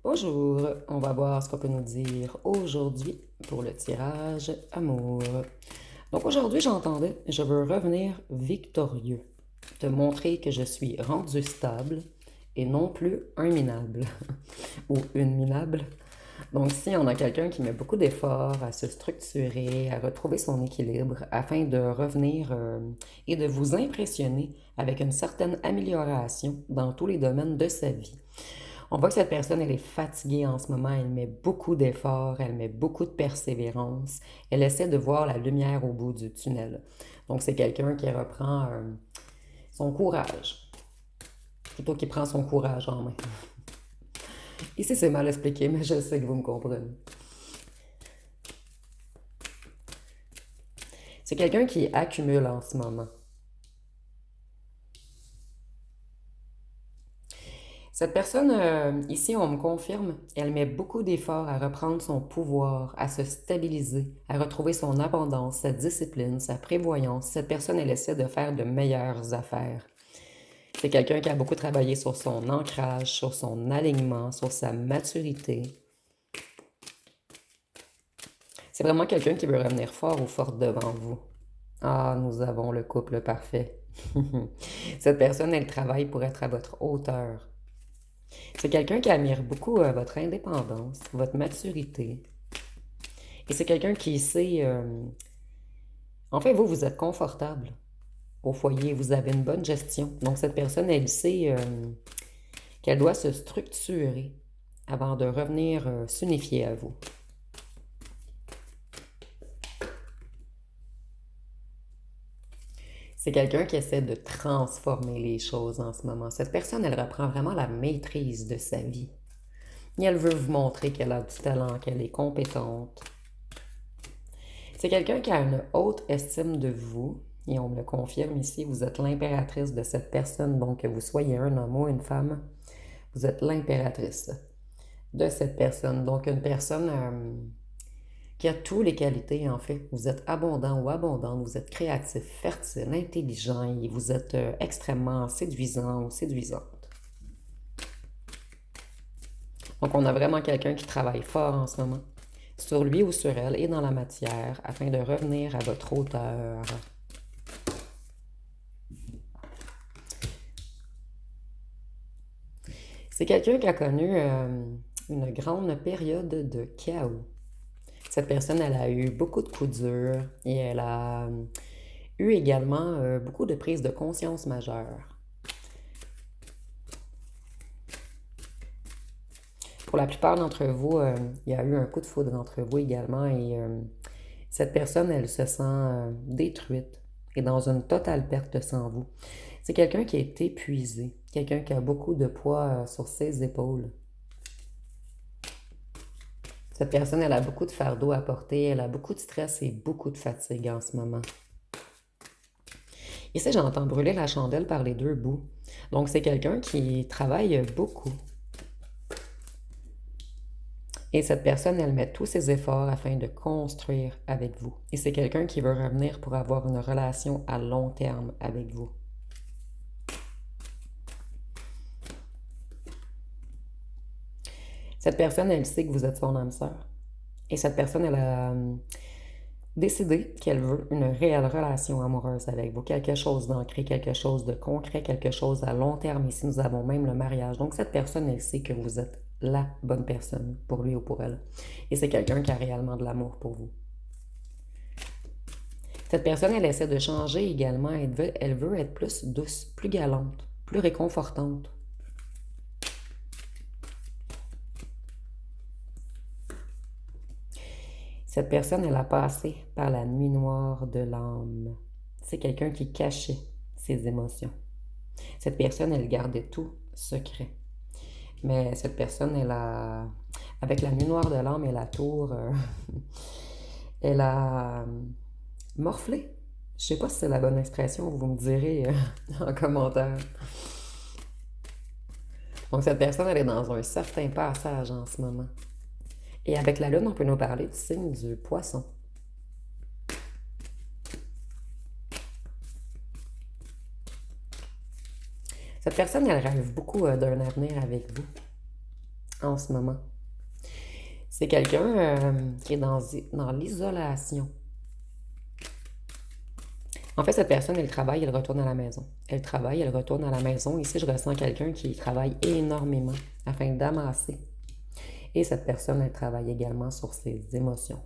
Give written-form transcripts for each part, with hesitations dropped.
Bonjour, on va voir ce qu'on peut nous dire aujourd'hui pour le tirage amour. Donc aujourd'hui, j'entendais, je veux revenir victorieux, te montrer que je suis rendu stable et non plus un minable ou une minable. Donc si on a quelqu'un qui met beaucoup d'efforts à se structurer, à retrouver son équilibre afin de revenir et de vous impressionner avec une certaine amélioration dans tous les domaines de sa vie. On voit que cette personne, elle est fatiguée en ce moment, elle met beaucoup d'efforts, elle met beaucoup de persévérance, elle essaie de voir la lumière au bout du tunnel. Donc c'est quelqu'un qui reprend son courage, plutôt qu'il prend son courage en main. Ici c'est mal expliqué, mais je sais que vous me comprenez. C'est quelqu'un qui accumule en ce moment. Cette personne, ici, on me confirme, elle met beaucoup d'efforts à reprendre son pouvoir, à se stabiliser, à retrouver son abondance, sa discipline, sa prévoyance. Cette personne, elle essaie de faire de meilleures affaires. C'est quelqu'un qui a beaucoup travaillé sur son ancrage, sur son alignement, sur sa maturité. C'est vraiment quelqu'un qui veut revenir fort ou forte devant vous. Ah, nous avons le couple parfait. Cette personne, elle travaille pour être à votre hauteur. C'est quelqu'un qui admire beaucoup votre indépendance, votre maturité. Et c'est quelqu'un qui sait... En fait, vous, vous êtes confortable au foyer, vous avez une bonne gestion. Donc, cette personne, elle sait qu'elle doit se structurer avant de revenir s'unifier à vous. C'est quelqu'un qui essaie de transformer les choses en ce moment. Cette personne, elle reprend vraiment la maîtrise de sa vie. Et elle veut vous montrer qu'elle a du talent, qu'elle est compétente. C'est quelqu'un qui a une haute estime de vous, et on me le confirme ici, vous êtes l'impératrice de cette personne, donc que vous soyez un homme ou une femme, vous êtes l'impératrice de cette personne. Donc une personne qui a toutes les qualités en fait. Vous êtes abondant ou abondante, vous êtes créatif, fertile, intelligent et vous êtes extrêmement séduisant ou séduisante. Donc on a vraiment quelqu'un qui travaille fort en ce moment, sur lui ou sur elle et dans la matière, afin de revenir à votre hauteur. C'est quelqu'un qui a connu une grande période de chaos. Cette personne, elle a eu beaucoup de coups durs et elle a eu également beaucoup de prises de conscience majeures. Pour la plupart d'entre vous, il y a eu un coup de foudre entre vous également et cette personne, elle se sent détruite et dans une totale perte sans vous. C'est quelqu'un qui est épuisé, quelqu'un qui a beaucoup de poids sur ses épaules. Cette personne, elle a beaucoup de fardeau à porter, elle a beaucoup de stress et beaucoup de fatigue en ce moment. Ici, j'entends brûler la chandelle par les deux bouts. Donc, c'est quelqu'un qui travaille beaucoup. Et cette personne, elle met tous ses efforts afin de construire avec vous. Et c'est quelqu'un qui veut revenir pour avoir une relation à long terme avec vous. Cette personne, elle sait que vous êtes son âme sœur. Et cette personne, elle a décidé qu'elle veut une réelle relation amoureuse avec vous. Quelque chose d'ancré, quelque chose de concret, quelque chose à long terme. Ici, nous avons même le mariage. Donc, cette personne, elle sait que vous êtes la bonne personne pour lui ou pour elle. Et c'est quelqu'un qui a réellement de l'amour pour vous. Cette personne, elle essaie de changer également. Elle veut être plus douce, plus galante, plus réconfortante. Cette personne, elle a passé par la nuit noire de l'âme. C'est quelqu'un qui cachait ses émotions. Cette personne, elle gardait tout secret. Mais cette personne, elle a, avec la nuit noire de l'âme et la tour, elle a morflé. Je sais pas si c'est la bonne expression, vous me direz en commentaire. Donc cette personne, elle est dans un certain passage en ce moment. Et avec la lune, on peut nous parler du signe du poisson. Cette personne, elle rêve beaucoup d'un avenir avec vous. en ce moment. C'est quelqu'un qui est dans l'isolation. En fait, cette personne, elle travaille, elle retourne à la maison. Elle travaille, elle retourne à la maison. Ici, je ressens quelqu'un qui travaille énormément afin d'amasser. Et cette personne, elle travaille également sur ses émotions.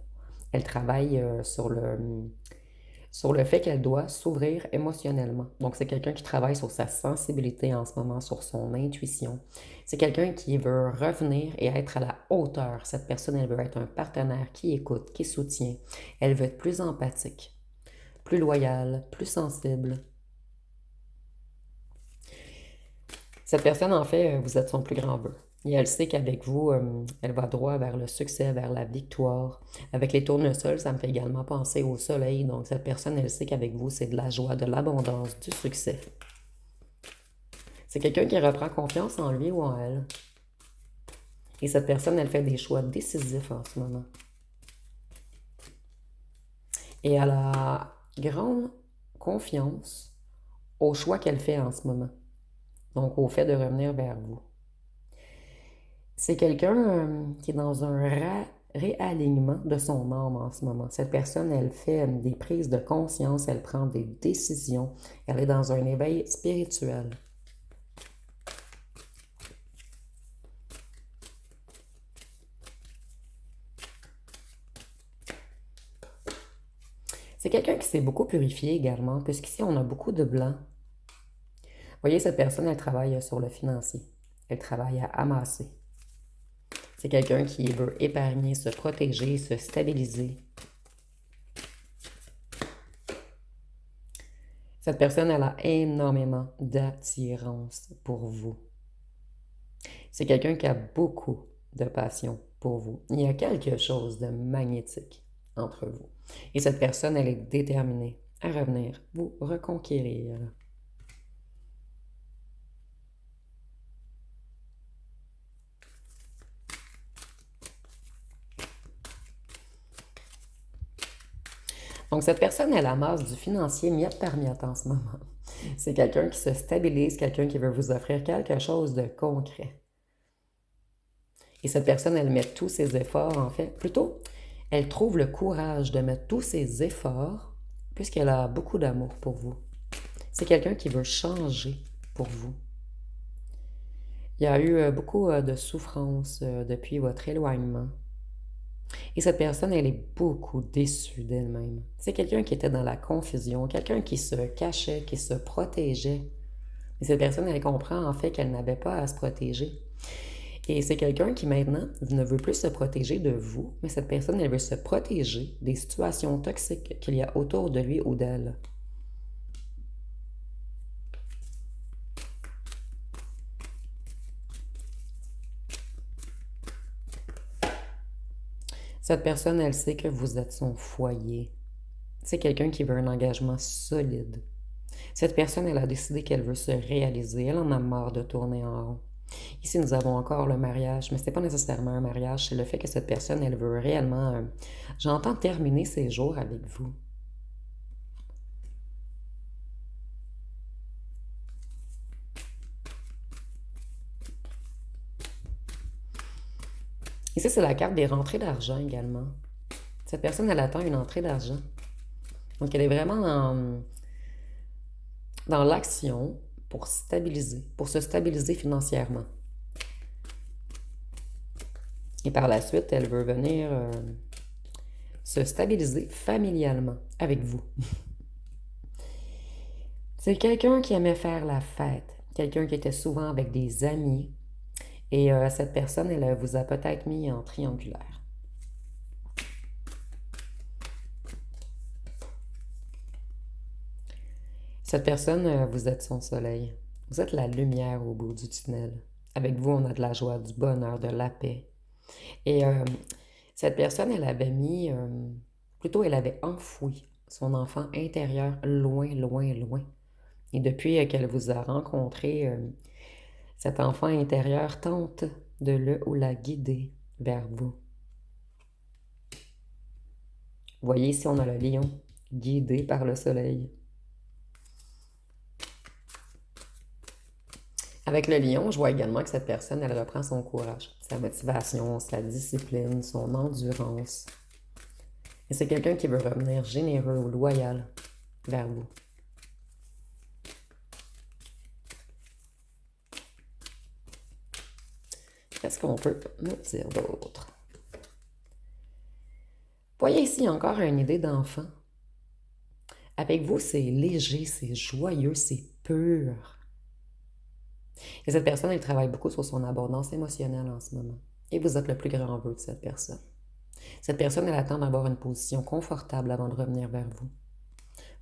Elle travaille sur le fait qu'elle doit s'ouvrir émotionnellement. Donc, c'est quelqu'un qui travaille sur sa sensibilité en ce moment, sur son intuition. C'est quelqu'un qui veut revenir et être à la hauteur. Cette personne, elle veut être un partenaire qui écoute, qui soutient. Elle veut être plus empathique, plus loyale, plus sensible. Cette personne, en fait, vous êtes son plus grand vœu. Et elle sait qu'avec vous, elle va droit vers le succès, vers la victoire. Avec les tournesols, ça me fait également penser au soleil. Donc, cette personne, elle sait qu'avec vous, c'est de la joie, de l'abondance, du succès. C'est quelqu'un qui reprend confiance en lui ou en elle. Et cette personne, elle fait des choix décisifs en ce moment. Et elle a grande confiance au choix qu'elle fait en ce moment. Donc, au fait de revenir vers vous. C'est quelqu'un qui est dans un réalignement de son âme en ce moment. Cette personne, elle fait des prises de conscience, elle prend des décisions, elle est dans un éveil spirituel. C'est quelqu'un qui s'est beaucoup purifié également, puisqu'ici, on a beaucoup de blanc. Vous voyez, cette personne, elle travaille sur le financier. Elle travaille à amasser. C'est quelqu'un qui veut épargner, se protéger, se stabiliser. Cette personne, elle a énormément d'attirance pour vous. C'est quelqu'un qui a beaucoup de passion pour vous. Il y a quelque chose de magnétique entre vous. Et cette personne, elle est déterminée à revenir vous reconquérir. Donc, cette personne, elle amasse du financier miette par miette en ce moment. C'est quelqu'un qui se stabilise, quelqu'un qui veut vous offrir quelque chose de concret. Et cette personne, elle met tous ses efforts, en fait. Plutôt, elle trouve le courage de mettre tous ses efforts, puisqu'elle a beaucoup d'amour pour vous. C'est quelqu'un qui veut changer pour vous. Il y a eu beaucoup de souffrance depuis votre éloignement. Et cette personne, elle est beaucoup déçue d'elle-même. C'est quelqu'un qui était dans la confusion, quelqu'un qui se cachait, qui se protégeait. Et cette personne, elle comprend en fait qu'elle n'avait pas à se protéger. Et c'est quelqu'un qui maintenant ne veut plus se protéger de vous, mais cette personne, elle veut se protéger des situations toxiques qu'il y a autour de lui ou d'elle. Cette personne, elle sait que vous êtes son foyer. C'est quelqu'un qui veut un engagement solide. Cette personne, elle a décidé qu'elle veut se réaliser. Elle en a marre de tourner en rond. Ici, nous avons encore le mariage, mais ce n'est pas nécessairement un mariage, c'est le fait que cette personne, elle veut réellement, j'entends terminer ses jours avec vous. Ici, c'est la carte des rentrées d'argent également. Cette personne, elle attend une entrée d'argent. Donc, elle est vraiment dans l'action pour stabiliser, pour se stabiliser financièrement. Et par la suite, elle veut venir se stabiliser familialement avec vous. C'est quelqu'un qui aimait faire la fête, quelqu'un qui était souvent avec des amis. Et cette personne, elle vous a peut-être mis en triangulaire. Cette personne, vous êtes son soleil. Vous êtes la lumière au bout du tunnel. Avec vous, on a de la joie, du bonheur, de la paix. Et cette personne, elle avait mis, plutôt elle avait enfoui son enfant intérieur loin, loin, loin. Et depuis qu'elle vous a rencontré, cet enfant intérieur tente de le ou la guider vers vous. Vous voyez ici, on a le lion guidé par le soleil. Avec le lion, je vois également que cette personne, elle reprend son courage, sa motivation, sa discipline, son endurance. Et c'est quelqu'un qui veut revenir généreux ou loyal vers vous. Qu'est-ce qu'on peut nous dire d'autre? Voyez ici encore une idée d'enfant. Avec vous, c'est léger, c'est joyeux, c'est pur. Et cette personne, elle travaille beaucoup sur son abondance émotionnelle en ce moment. Et vous êtes le plus grand vœu de cette personne. Cette personne, elle attend d'avoir une position confortable avant de revenir vers vous.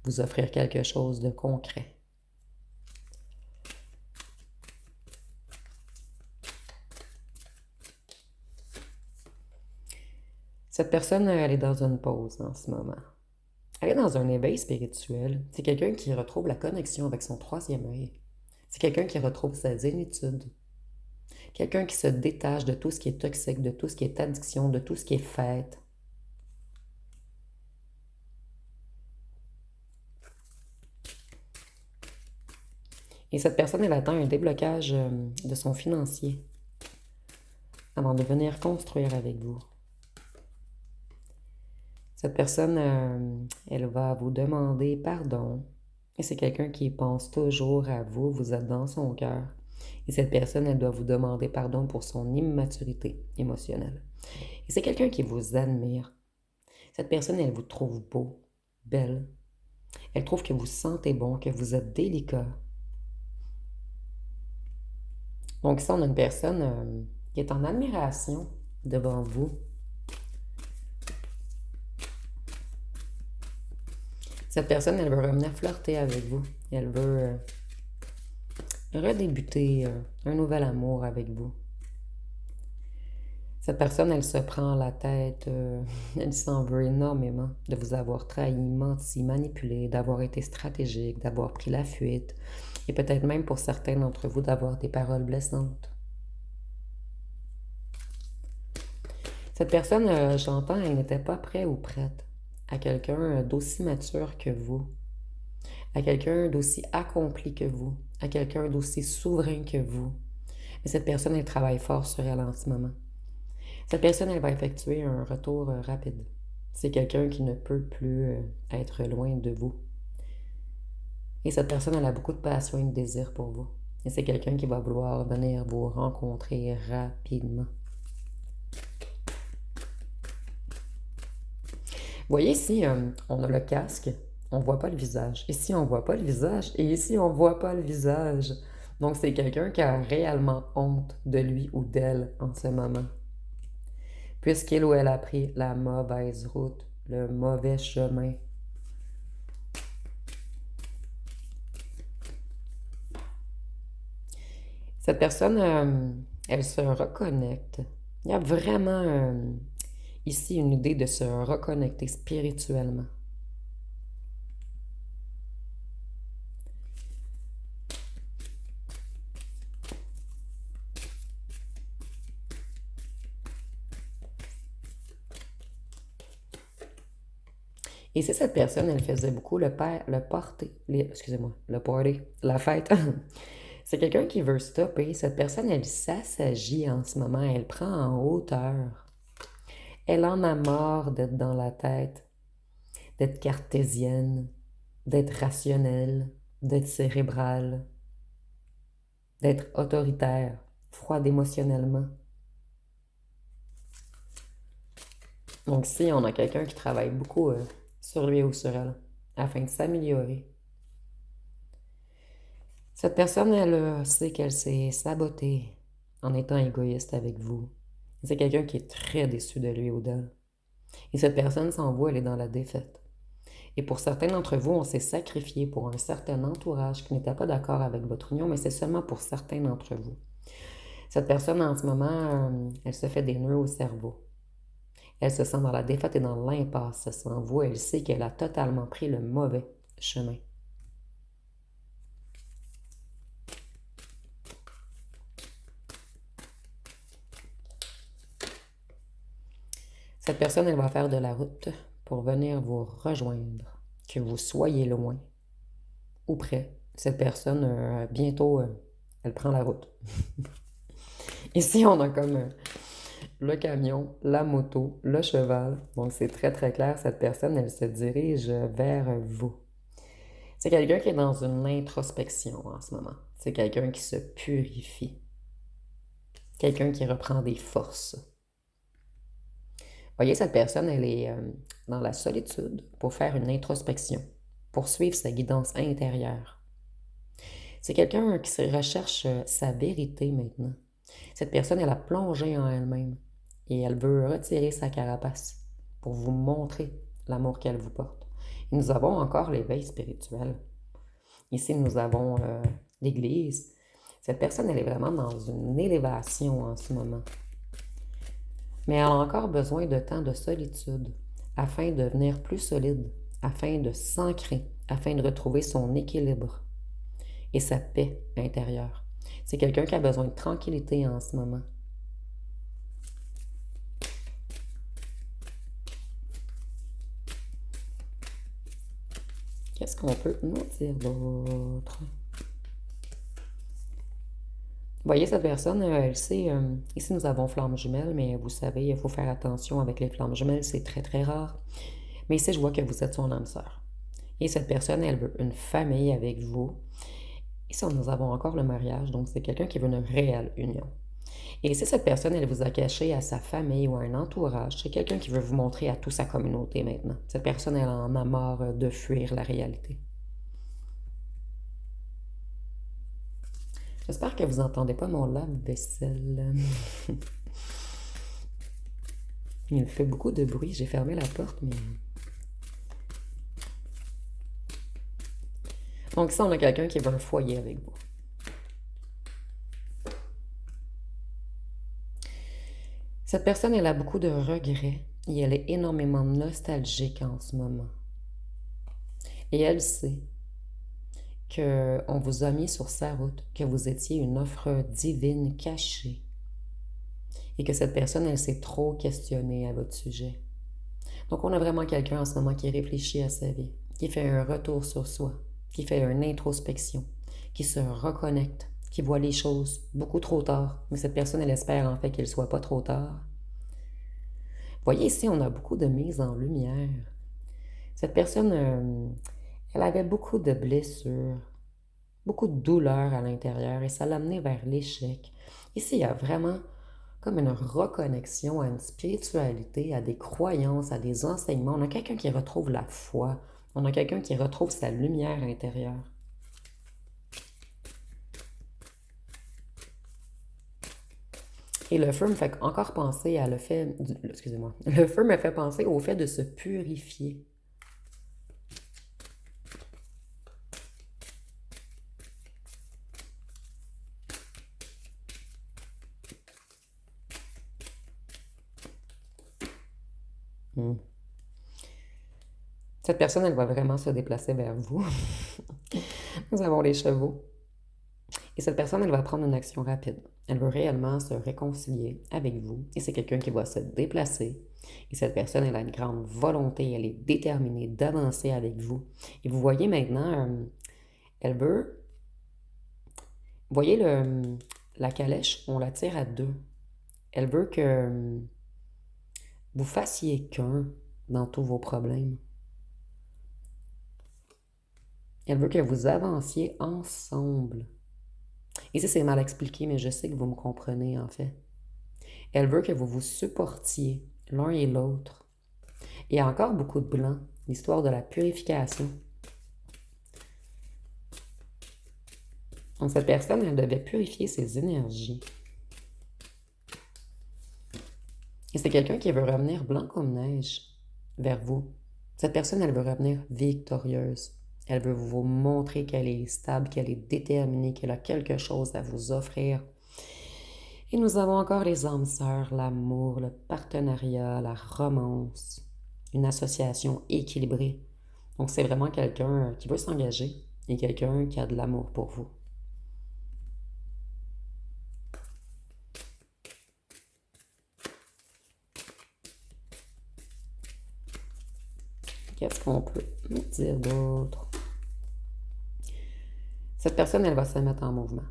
Vous offrir quelque chose de concret. Cette personne, elle est dans une pause en ce moment. Elle est dans un éveil spirituel. C'est quelqu'un qui retrouve la connexion avec son troisième œil. C'est quelqu'un qui retrouve sa zénitude. Quelqu'un qui se détache de tout ce qui est toxique, de tout ce qui est addiction, de tout ce qui est fête. Et cette personne, elle attend un déblocage de son financier avant de venir construire avec vous. Cette personne, elle va vous demander pardon. Et c'est quelqu'un qui pense toujours à vous, vous êtes dans son cœur. Et cette personne, elle doit vous demander pardon pour son immaturité émotionnelle. Et c'est quelqu'un qui vous admire. Cette personne, elle vous trouve beau, belle. Elle trouve que vous sentez bon, que vous êtes délicat. Donc ici, on a une personne qui est en admiration devant vous. Cette personne, elle veut revenir flirter avec vous. Elle veut redébuter un nouvel amour avec vous. Cette personne, elle se prend la tête, elle s'en veut énormément de vous avoir trahi, menti, manipulé, d'avoir été stratégique, d'avoir pris la fuite, et peut-être même pour certains d'entre vous d'avoir des paroles blessantes. Cette personne, j'entends, elle n'était pas prête ou prête à quelqu'un d'aussi mature que vous, à quelqu'un d'aussi accompli que vous, à quelqu'un d'aussi souverain que vous. Mais cette personne, elle travaille fort sur elle en ce moment. Cette personne, elle va effectuer un retour rapide. C'est quelqu'un qui ne peut plus être loin de vous. Et cette personne, elle a beaucoup de passion et de désir pour vous. Et c'est quelqu'un qui va vouloir venir vous rencontrer rapidement. Vous voyez ici, on a le casque, on ne voit pas le visage. Ici, on ne voit pas le visage. Et ici, on ne voit pas le visage. Donc, c'est quelqu'un qui a réellement honte de lui ou d'elle en ce moment. Puisqu'il ou elle a pris la mauvaise route, le mauvais chemin. Cette personne, elle se reconnecte. Il y a vraiment ici une idée de se reconnecter spirituellement. Et si cette personne, elle faisait beaucoup le party, la fête, c'est quelqu'un qui veut stopper. Cette personne, elle s'assagit en ce moment, elle prend en hauteur. Elle en a marre d'être dans la tête, d'être cartésienne, d'être rationnelle, d'être cérébrale, d'être autoritaire, froide émotionnellement. Donc si on a quelqu'un qui travaille beaucoup sur lui ou sur elle, afin de s'améliorer. Cette personne, elle sait qu'elle s'est sabotée en étant égoïste avec vous. C'est quelqu'un qui est très déçu de lui ou d'elle. Et cette personne, sans vous, elle est dans la défaite. Et pour certains d'entre vous, on s'est sacrifié pour un certain entourage qui n'était pas d'accord avec votre union, mais c'est seulement pour certains d'entre vous. Cette personne, en ce moment, elle se fait des nœuds au cerveau. Elle se sent dans la défaite et dans l'impasse sans vous. Elle sait qu'elle a totalement pris le mauvais chemin. Cette personne, elle va faire de la route pour venir vous rejoindre, que vous soyez loin ou près. Cette personne, bientôt, elle prend la route. Ici, on a comme le camion, la moto, le cheval. Donc, c'est très, très clair. Cette personne, elle se dirige vers vous. C'est quelqu'un qui est dans une introspection en ce moment. C'est quelqu'un qui se purifie. Quelqu'un qui reprend des forces. Voyez, cette personne, elle est dans la solitude pour faire une introspection, pour suivre sa guidance intérieure. C'est quelqu'un qui se recherche sa vérité maintenant. Cette personne, elle a plongé en elle-même et elle veut retirer sa carapace pour vous montrer l'amour qu'elle vous porte. Et nous avons encore l'éveil spirituel. Ici, nous avons l'Église. Cette personne, elle est vraiment dans une élévation en ce moment. Mais elle a encore besoin de temps de solitude afin de devenir plus solide, afin de s'ancrer, afin de retrouver son équilibre et sa paix intérieure. C'est quelqu'un qui a besoin de tranquillité en ce moment. Qu'est-ce qu'on peut nous dire d'autre? Vous voyez, cette personne, elle sait, ici nous avons flammes jumelles, mais vous savez, il faut faire attention avec les flammes jumelles, c'est très très rare. Mais ici, je vois que vous êtes son âme sœur. Et cette personne, elle veut une famille avec vous. Ici, nous avons encore le mariage, donc c'est quelqu'un qui veut une réelle union. Et si cette personne, elle vous a caché à sa famille ou à un entourage, c'est quelqu'un qui veut vous montrer à toute sa communauté maintenant. Cette personne, elle en a marre de fuir la réalité. J'espère que vous n'entendez pas mon lave-vaisselle. Il fait beaucoup de bruit. J'ai fermé la porte, mais... Donc ça, on a quelqu'un qui veut un foyer avec vous. Cette personne, elle a beaucoup de regrets et elle est énormément nostalgique en ce moment. Et elle sait qu'on vous a mis sur sa route, que vous étiez une offre divine cachée et que cette personne, elle s'est trop questionnée à votre sujet. Donc, on a vraiment quelqu'un en ce moment qui réfléchit à sa vie, qui fait un retour sur soi, qui fait une introspection, qui se reconnecte, qui voit les choses beaucoup trop tard. Mais cette personne, elle espère en fait qu'il ne soit pas trop tard. Vous voyez ici, on a beaucoup de mise en lumière. Cette personne, elle avait beaucoup de blessures, beaucoup de douleurs à l'intérieur et ça l'a amené vers l'échec. Ici, il y a vraiment comme une reconnexion à une spiritualité, à des croyances, à des enseignements. On a quelqu'un qui retrouve la foi. On a quelqu'un qui retrouve sa lumière intérieure. Et le feu me fait encore penser à le fait... Excusez-moi. Le feu me fait penser au fait de se purifier. Hmm. Cette personne, elle va vraiment se déplacer vers vous. Nous avons les chevaux. Et cette personne, elle va prendre une action rapide. Elle veut réellement se réconcilier avec vous. Et c'est quelqu'un qui va se déplacer. Et cette personne, elle a une grande volonté. Elle est déterminée d'avancer avec vous. Et vous voyez maintenant, elle veut... Vous voyez la calèche, on la tire à deux. Elle veut que vous fassiez qu'un dans tous vos problèmes. Elle veut que vous avanciez ensemble. Et ça, c'est mal expliqué, mais je sais que vous me comprenez en fait. Elle veut que vous vous supportiez l'un et l'autre. Il y a encore beaucoup de blanc, l'histoire de la purification. Donc cette personne, elle devait purifier ses énergies. Et c'est quelqu'un qui veut revenir blanc comme neige vers vous. Cette personne, elle veut revenir victorieuse. Elle veut vous montrer qu'elle est stable, qu'elle est déterminée, qu'elle a quelque chose à vous offrir. Et nous avons encore les âmes sœurs, l'amour, le partenariat, la romance, une association équilibrée. Donc c'est vraiment quelqu'un qui veut s'engager et quelqu'un qui a de l'amour pour vous. Qu'est-ce qu'on peut dire d'autre? Cette personne, elle va se mettre en mouvement.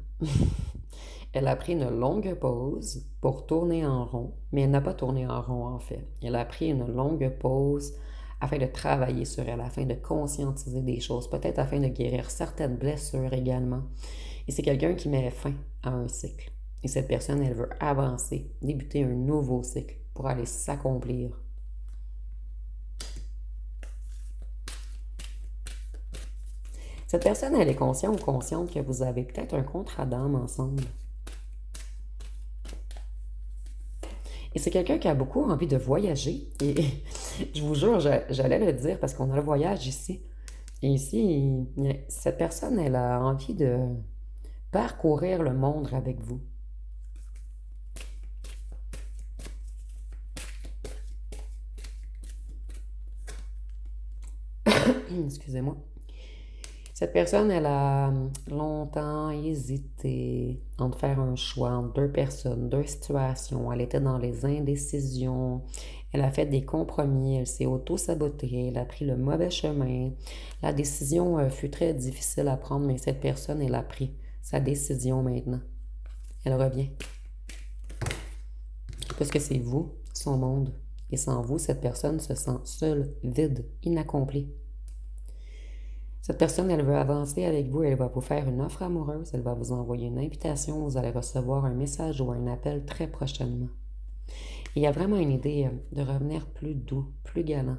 Elle a pris une longue pause pour tourner en rond, mais elle n'a pas tourné en rond en fait. Elle a pris une longue pause afin de travailler sur elle, afin de conscientiser des choses, peut-être afin de guérir certaines blessures également. Et c'est quelqu'un qui met fin à un cycle. Et cette personne, elle veut avancer, débuter un nouveau cycle pour aller s'accomplir. Cette personne, elle est consciente ou consciente que vous avez peut-être un contrat d'âme ensemble. Et c'est quelqu'un qui a beaucoup envie de voyager. Et je vous jure, j'allais le dire parce qu'on a le voyage ici. Et ici, cette personne, elle a envie de parcourir le monde avec vous. Excusez-moi. Cette personne, elle a longtemps hésité entre faire un choix entre deux personnes, deux situations. Elle était dans les indécisions. Elle a fait des compromis. Elle s'est auto-sabotée. Elle a pris le mauvais chemin. La décision fut très difficile à prendre, mais cette personne, elle a pris sa décision maintenant. Elle revient. Parce que c'est vous, son monde. Et sans vous, cette personne se sent seule, vide, inaccomplie. Cette personne, elle veut avancer avec vous, elle va vous faire une offre amoureuse, elle va vous envoyer une invitation, vous allez recevoir un message ou un appel très prochainement. Et il y a vraiment une idée de revenir plus doux, plus galant.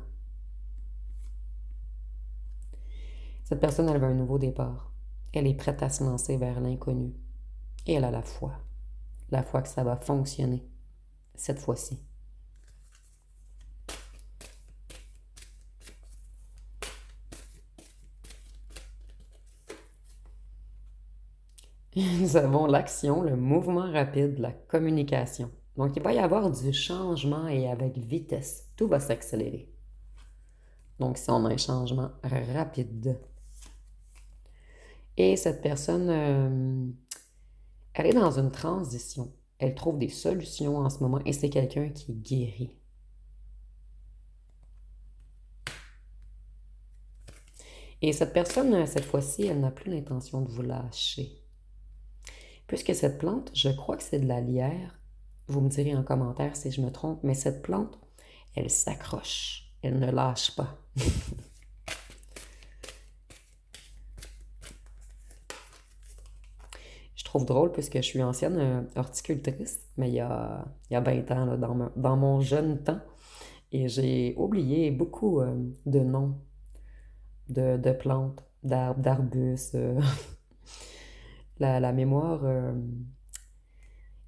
Cette personne, elle veut un nouveau départ. Elle est prête à se lancer vers l'inconnu. Et elle a la foi que ça va fonctionner, cette fois-ci. Nous avons l'action, le mouvement rapide, la communication. Donc, il va y avoir du changement et avec vitesse. Tout va s'accélérer. Donc, si on a un changement rapide. Et cette personne, elle est dans une transition. Elle trouve des solutions en ce moment et c'est quelqu'un qui guérit. Et cette personne, cette fois-ci, elle n'a plus l'intention de vous lâcher. Puisque cette plante, je crois que c'est de la lierre. Vous me direz en commentaire si je me trompe, mais cette plante, elle s'accroche. Elle ne lâche pas. Je trouve drôle puisque je suis ancienne horticultrice, mais il y a 20 ans, là, dans mon jeune temps, et j'ai oublié beaucoup de noms de plantes, d'arbres, d'arbustes. La mémoire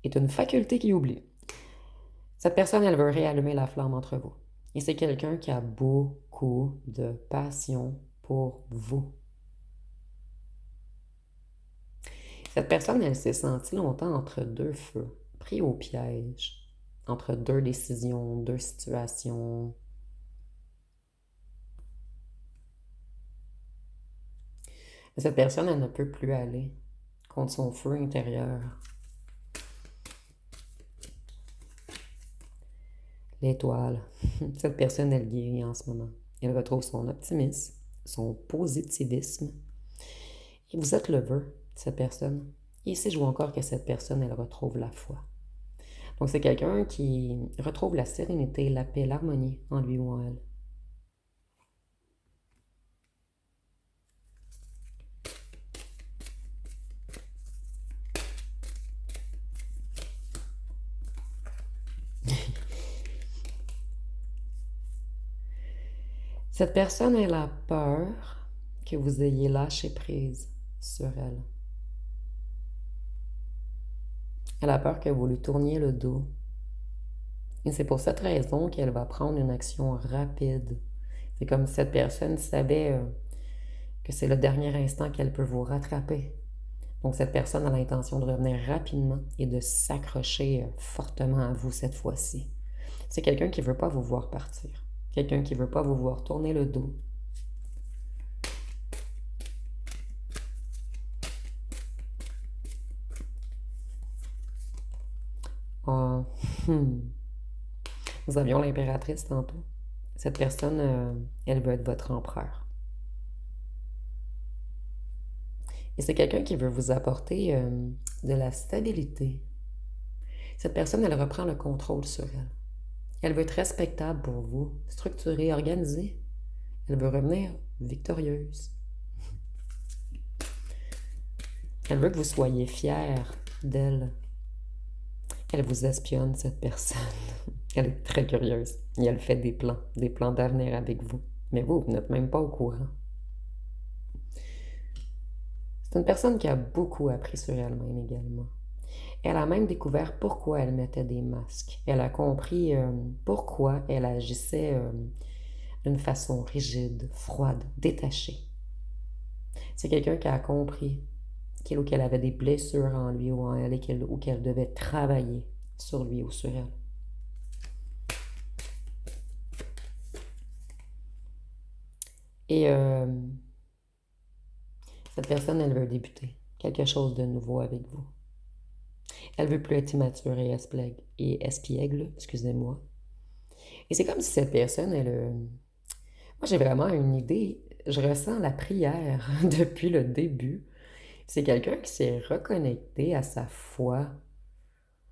est une faculté qui oublie. Cette personne, elle veut réallumer la flamme entre vous. Et c'est quelqu'un qui a beaucoup de passion pour vous. Cette personne, elle s'est sentie longtemps entre deux feux, pris au piège, entre deux décisions, deux situations. Mais cette personne, elle ne peut plus aller contre son feu intérieur. L'étoile. Cette personne, elle guérit en ce moment. Elle retrouve son optimisme, son positivisme. Et vous êtes le vœu, cette personne. Et ici, je vois encore que cette personne, elle retrouve la foi. Donc, c'est quelqu'un qui retrouve la sérénité, la paix, l'harmonie en lui ou en elle. Cette personne, elle a peur que vous ayez lâché prise sur elle. Elle a peur que vous lui tourniez le dos. Et c'est pour cette raison qu'elle va prendre une action rapide. C'est comme si cette personne savait que c'est le dernier instant qu'elle peut vous rattraper. Donc cette personne a l'intention de revenir rapidement et de s'accrocher fortement à vous cette fois-ci. C'est quelqu'un qui ne veut pas vous voir partir. Quelqu'un qui ne veut pas vous voir tourner le dos. Oh, Nous avions l'impératrice tantôt. Cette personne, elle veut être votre empereur. Et c'est quelqu'un qui veut vous apporter de la stabilité. Cette personne, elle reprend le contrôle sur elle. Elle veut être respectable pour vous, structurée, organisée. Elle veut revenir victorieuse. Elle veut que vous soyez fiers d'elle. Elle vous espionne, cette personne. Elle est très curieuse. Et elle fait des plans d'avenir avec vous. Mais vous n'êtes même pas au courant. C'est une personne qui a beaucoup appris sur elle-même également. Elle a même découvert pourquoi elle mettait des masques. Elle a compris pourquoi elle agissait d'une façon rigide, froide, détachée. C'est quelqu'un qui a compris qu'il ou qu'elle avait des blessures en lui ou en elle ou qu'elle devait travailler sur lui ou sur elle. Et cette personne, elle veut débuter quelque chose de nouveau avec vous. Elle veut plus être immature et espiègle, excusez-moi. Et c'est comme si cette personne, moi, j'ai vraiment une idée. Je ressens la prière depuis le début. C'est quelqu'un qui s'est reconnecté à sa foi.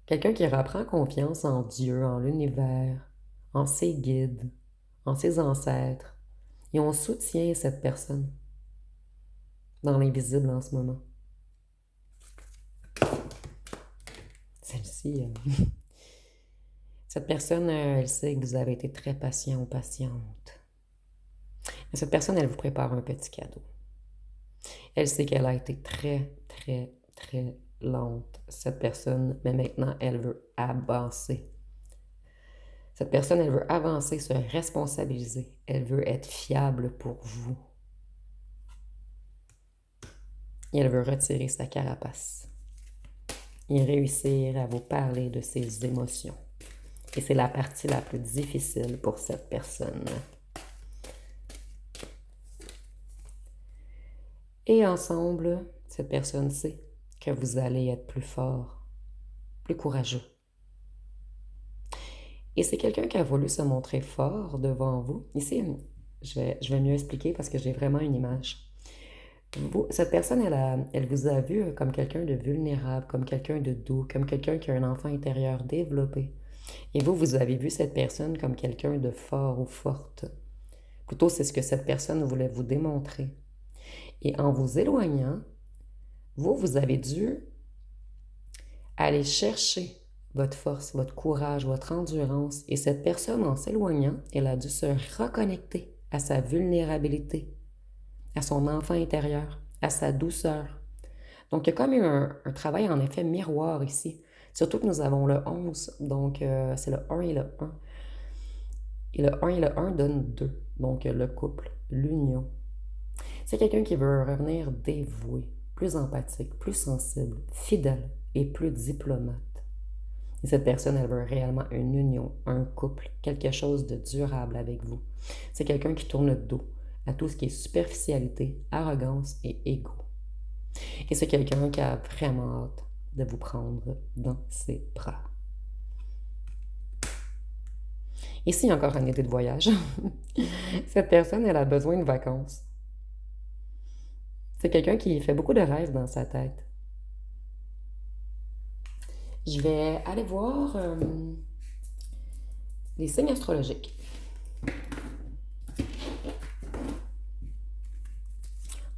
Quelqu'un qui reprend confiance en Dieu, en l'univers, en ses guides, en ses ancêtres. Et on soutient cette personne dans l'invisible en ce moment. Celle-ci, cette personne, elle sait que vous avez été très patient ou patiente. Mais cette personne, elle vous prépare un petit cadeau. Elle sait qu'elle a été très, très, très lente, cette personne, mais maintenant, elle veut avancer. Cette personne, elle veut avancer, se responsabiliser. Elle veut être fiable pour vous. Et elle veut retirer sa carapace. Et réussir à vous parler de ses émotions. Et c'est la partie la plus difficile pour cette personne. Et ensemble, cette personne sait que vous allez être plus fort, plus courageux. Et c'est quelqu'un qui a voulu se montrer fort devant vous. Ici, je vais mieux expliquer parce que j'ai vraiment une image. Cette personne, elle vous a vu comme quelqu'un de vulnérable, comme quelqu'un de doux, comme quelqu'un qui a un enfant intérieur développé. Et vous avez vu cette personne comme quelqu'un de fort ou forte. Plutôt, c'est ce que cette personne voulait vous démontrer. Et en vous éloignant, vous avez dû aller chercher votre force, votre courage, votre endurance. Et cette personne, en s'éloignant, elle a dû se reconnecter à sa vulnérabilité, à son enfant intérieur, à sa douceur. Donc, il y a comme eu un travail en effet miroir ici. Surtout que nous avons le 11, donc c'est le 1 et le 1. Et le 1 et le 1 donnent 2, donc le couple, l'union. C'est quelqu'un qui veut revenir dévoué, plus empathique, plus sensible, fidèle et plus diplomate. Et cette personne, elle veut réellement une union, un couple, quelque chose de durable avec vous. C'est quelqu'un qui tourne le dos à tout ce qui est superficialité, arrogance et égo. Et c'est quelqu'un qui a vraiment hâte de vous prendre dans ses bras. Ici, encore une idée de voyage. Cette personne, elle a besoin de vacances. C'est quelqu'un qui fait beaucoup de rêves dans sa tête. Je vais aller voir les signes astrologiques.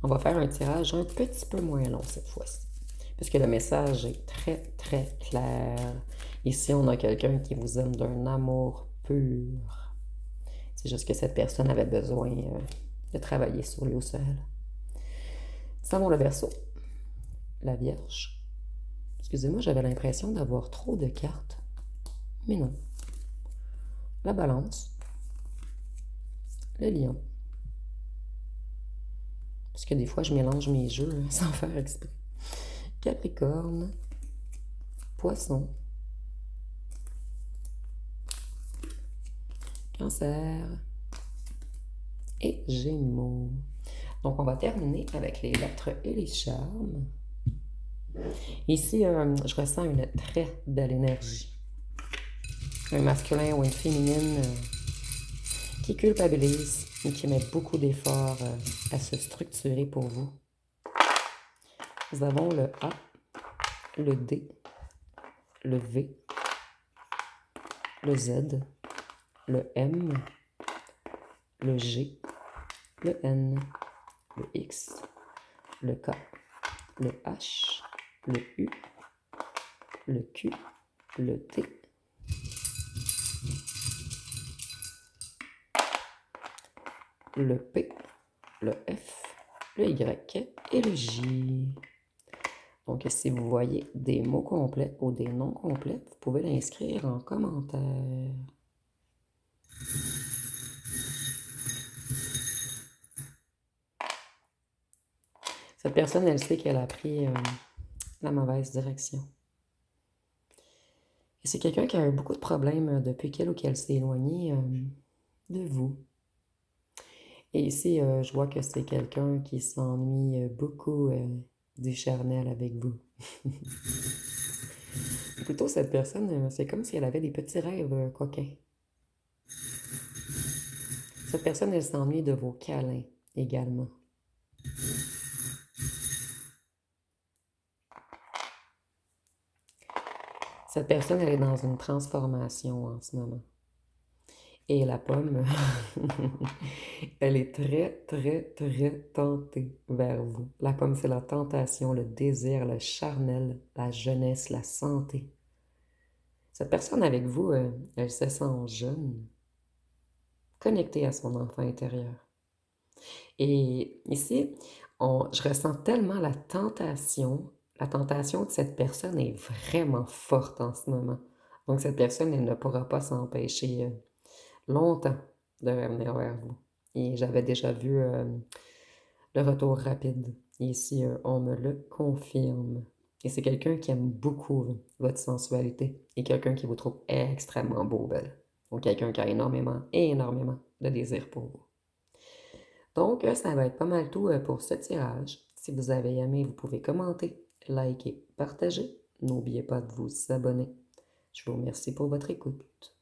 On va faire un tirage un petit peu moins long cette fois-ci, puisque le message est très, très clair. Ici, on a quelqu'un qui vous aime d'un amour pur. C'est juste que cette personne avait besoin de travailler sur lui ou sur elle. Nous avons le Verseau, la Vierge. Excusez-moi, j'avais l'impression d'avoir trop de cartes, mais non. La Balance, le Lion. Parce que des fois, je mélange mes jeux sans faire exprès. Capricorne, Poisson, Cancer et Gémeaux. Donc, on va terminer avec les lettres et les charmes. Ici, je ressens une très belle énergie. Un masculin ou une féminine qui culpabilise et qui met beaucoup d'efforts à se structurer pour vous. Nous avons le A, le D, le V, le Z, le M, le G, le N, le X, le K, le H, le U, le Q, le T, le P, le F, le Y et le J. Donc, si vous voyez des mots complets ou des noms complets, vous pouvez l'inscrire en commentaire. Cette personne, elle sait qu'elle a pris la mauvaise direction. Et c'est quelqu'un qui a eu beaucoup de problèmes depuis qu'elle ou qu'elle s'est éloignée de vous. Et ici, je vois que c'est quelqu'un qui s'ennuie beaucoup du charnel avec vous. Plutôt, cette personne, c'est comme si elle avait des petits rêves coquins. Cette personne, elle s'ennuie de vos câlins également. Cette personne, elle est dans une transformation en ce moment. Et la pomme, elle est très, très, très tentée vers vous. La pomme, c'est la tentation, le désir, le charnel, la jeunesse, la santé. Cette personne avec vous, elle se sent jeune, connectée à son enfant intérieur. Et ici, je ressens tellement la tentation de cette personne est vraiment forte en ce moment. Donc cette personne, elle ne pourra pas s'empêcher longtemps de revenir vers vous. Et j'avais déjà vu le retour rapide. Et ici, on me le confirme. Et c'est quelqu'un qui aime beaucoup votre sensualité et quelqu'un qui vous trouve extrêmement beau, belle. Donc quelqu'un qui a énormément, énormément de désir pour vous. Donc, ça va être pas mal tout pour ce tirage. Si vous avez aimé, vous pouvez commenter, liker, partager. N'oubliez pas de vous abonner. Je vous remercie pour votre écoute.